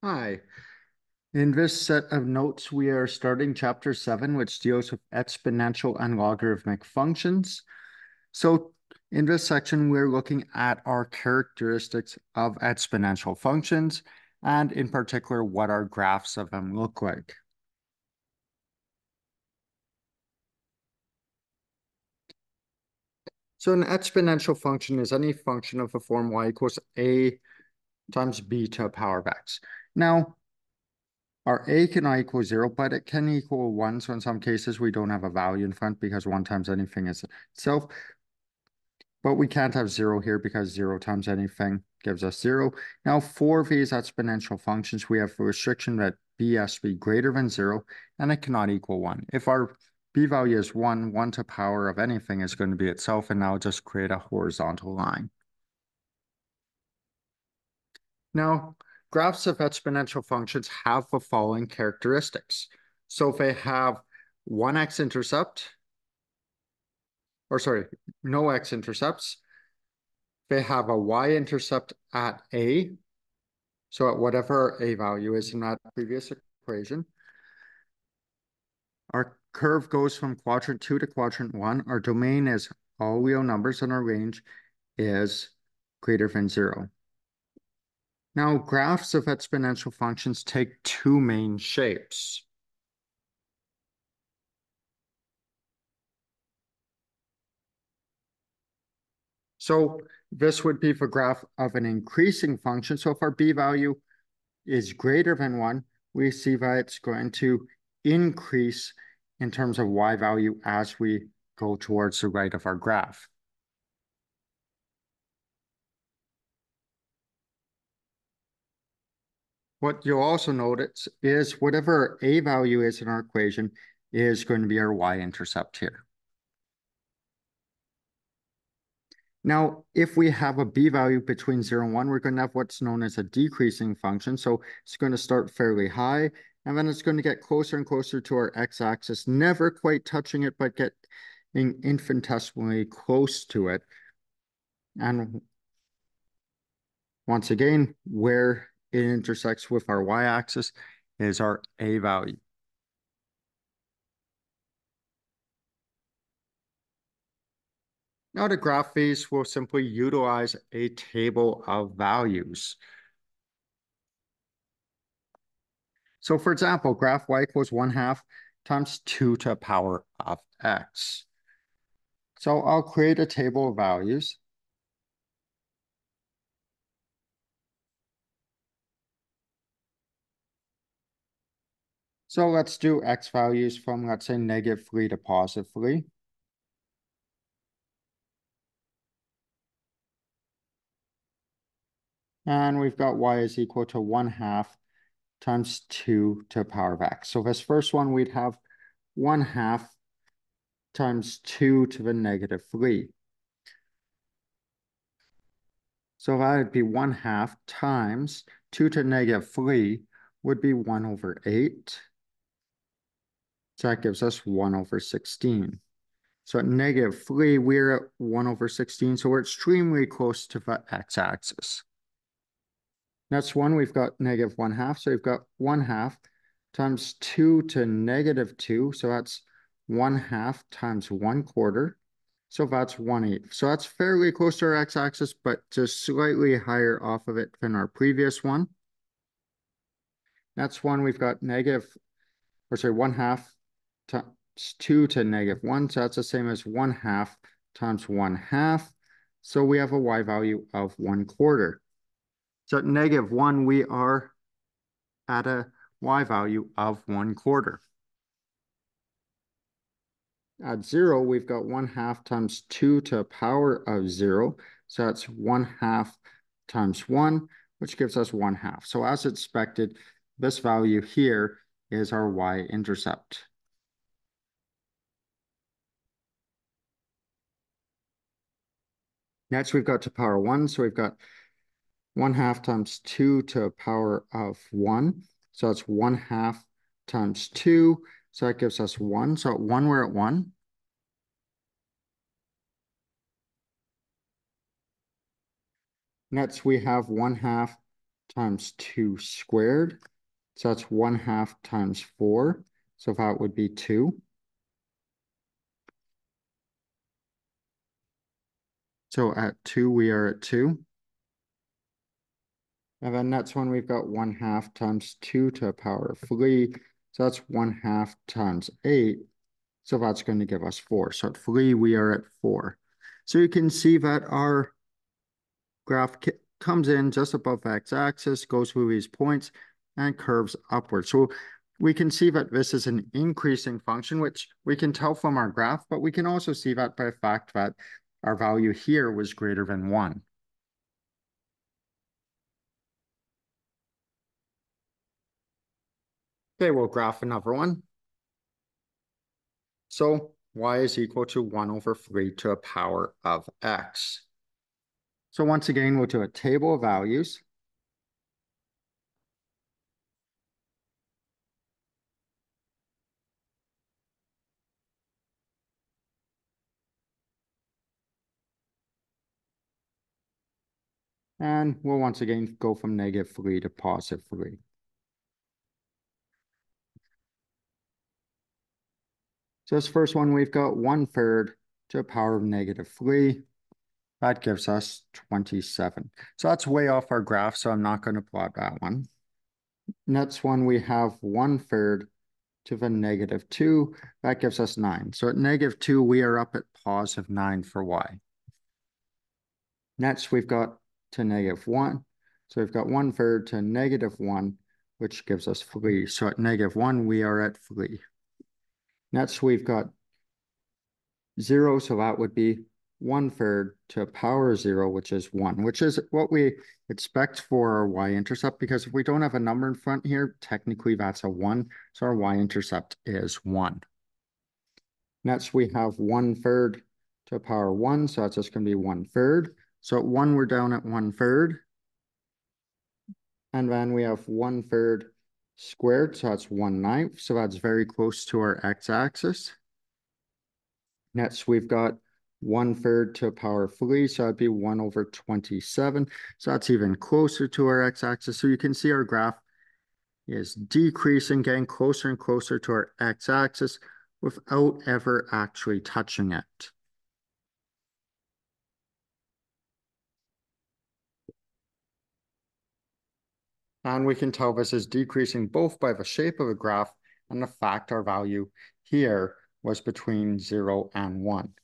Hi. In this set of notes, we are starting chapter 7, which deals with exponential and logarithmic functions. So in this section, we're looking at our characteristics of exponential functions, and in particular, what our graphs of them look like. So an exponential function is any function of the form y equals a times b to the power of x. Now, our a cannot equal 0, but it can equal 1. So in some cases, we don't have a value in front because 1 times anything is itself. But we can't have 0 here because 0 times anything gives us 0. Now, for these exponential functions, we have the restriction that b has to be greater than 0, and it cannot equal 1. If our b value is 1, 1 to the power of anything is going to be itself, and now just create a horizontal line. Now, graphs of exponential functions have the following characteristics. So if they have one x-intercept, or sorry, no x-intercepts, they have a y-intercept at a, so at whatever a value is in that previous equation. Our curve goes from quadrant 2 to quadrant 1. Our domain is all real numbers, and our range is greater than 0. Now, graphs of exponential functions take two main shapes. So this would be the graph of an increasing function. So if our b value is greater than 1, we see that it's going to increase in terms of y value as we go towards the right of our graph. What you'll also notice is whatever a value is in our equation is going to be our y-intercept here. Now, if we have a b value between 0 and 1, we're going to have what's known as a decreasing function. So it's going to start fairly high, and then it's going to get closer and closer to our x-axis, never quite touching it, but getting infinitesimally close to it. And once again, where it intersects with our y-axis is our a value. Now to graph these, we'll simply utilize a table of values. So for example, graph y equals 1/2 times 2 to the power of x. So I'll create a table of values. So let's do x values from, let's say, -3 to +3. And we've got y is equal to 1/2 times 2 to the power of x. So this first one, we'd have 1/2 times 2 to the -3. So that would be 1/2 times 2 to the -3 would be 1/8. So that gives us 1/16. So at -3, we're at 1/16. So we're extremely close to the x-axis. Next one, we've got -1/2. So we've got 1/2 times 2 to -2. So that's 1/2 times 1/4. So that's 1/8. So that's fairly close to our x-axis, but just slightly higher off of it than our previous one. Next one, we've got 1/2 times 2 to -1. So that's the same as 1/2 times 1/2. So we have a y value of 1/4. So at -1, we are at a y value of 1/4. At 0, we've got 1/2 times 2 to the power of 0. So that's 1/2 times 1, which gives us 1/2. So as expected, this value here is our y-intercept. Next, we've got to power 1. So we've got 1/2 times 2 to the power of 1. So that's 1/2 times 2. So that gives us 1. So at 1, we're at 1. Next, we have 1/2 times 2 squared. So that's 1/2 times 4. So that would be 2. So at 2, we are at 2. And then next one, we've got 1/2 times 2 to the power of 3. So that's 1/2 times 8. So that's going to give us 4. So at 3, we are at 4. So you can see that our graph comes in just above the x-axis, goes through these points, and curves upward. So we can see that this is an increasing function, which we can tell from our graph, but we can also see that by the fact that our value here was greater than 1. Okay, we'll graph another one. So y is equal to 1 over 3 to the power of x. So once again, we'll do a table of values. And we'll once again go from -3 to +3. So this first one, we've got 1/3 to the power of -3. That gives us 27. So that's way off our graph, so I'm not going to plot that one. Next one, we have 1/3 to the -2. That gives us 9. So at -2, we are up at +9 for y. Next, we've got to -1. So we've got 1/3 to -1, which gives us 3. So at -1, we are at 3. Next, we've got 0, so that would be 1/3 to the power of 0, which is 1, which is what we expect for our y-intercept, because if we don't have a number in front here, technically that's a 1, so our y-intercept is 1. Next, we have 1/3 to the power 1, so that's just going to be 1/3. So at 1, we're down at 1/3. And then we have 1/3 squared, so that's 1/9. So that's very close to our x-axis. Next, we've got 1/3 to the power of 3, so that'd be 1 over 27. So that's even closer to our x-axis. So you can see our graph is decreasing, getting closer and closer to our x-axis without ever actually touching it. And we can tell this is decreasing both by the shape of the graph and the fact our value here was between 0 and 1.